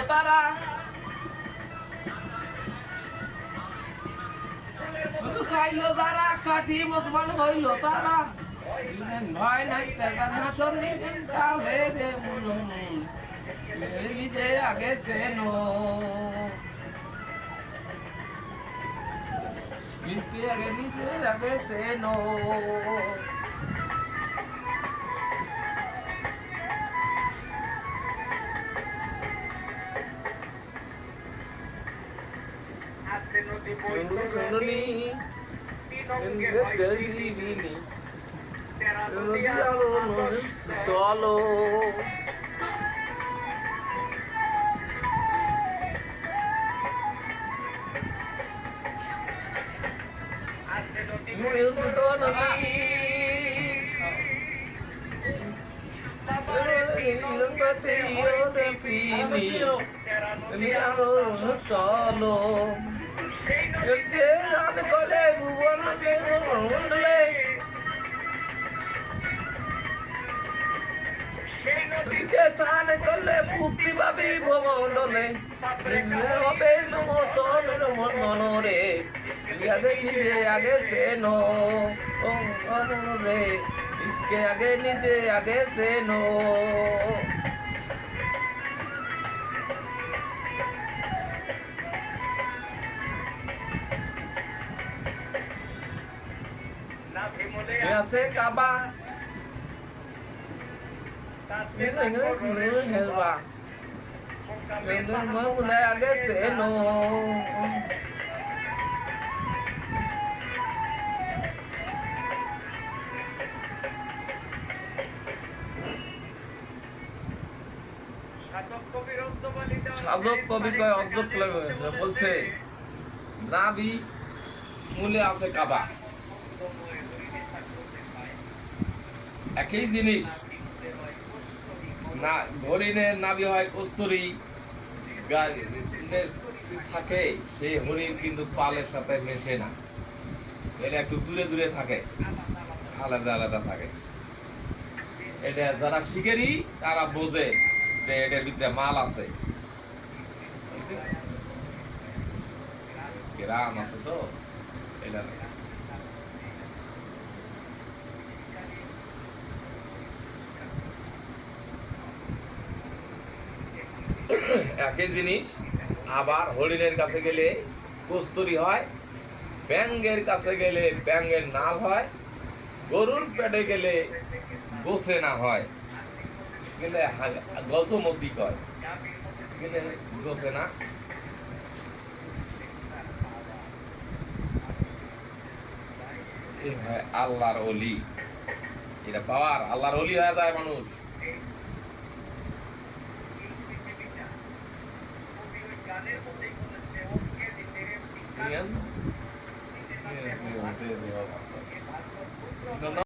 তারা, শুধু খাইলো যারা, কাঠি মুসলমান হইল তারা। ভয় নাই তেতার হাসর নিলেন কালে রে যে আগে চেনো মিসকে আগে নিজে আগে চেনো। শুনুনি চলো চলো কলে ভুবন মন্ডলে চান করলে মুক্তি পাবি ভবমন্ডলে হবে নমোচন মনরে আগে নিজে আগে সেনো রে इसके आगे नीचे आगे से नो से काबा ये नहीं हेलवा मैं आगे से नो সাধক কবি কয় অজক বলছে নাভি মূলে আছে কাবা। একই জিনিস না, হরিণের নাভি হয় কস্তুরী থাকে, সেই হরিণ কিন্তু পালের সাথে মেশে না, এটা একটু দূরে দূরে থাকে, আলাদা আলাদা থাকে। এটা যারা শিকারী তারা বোঝে যে এটার ভিতরে মাল আছে, গ্রাম আছে তো এটা একই জিনিস। আবার হরিণের কাছে গেলে কস্তুরী হয়, ব্যাঙের কাছে গেলে ব্যাঙের নাল হয়, গরুর পেটে গেলে গোসে না হয়, গেলে গজমতি কয়, গেলে গোসে না। আল্লাহর ওলি, এটা পাওয়ার, আল্লাহর ওলি হয়ে যায় মানুষ।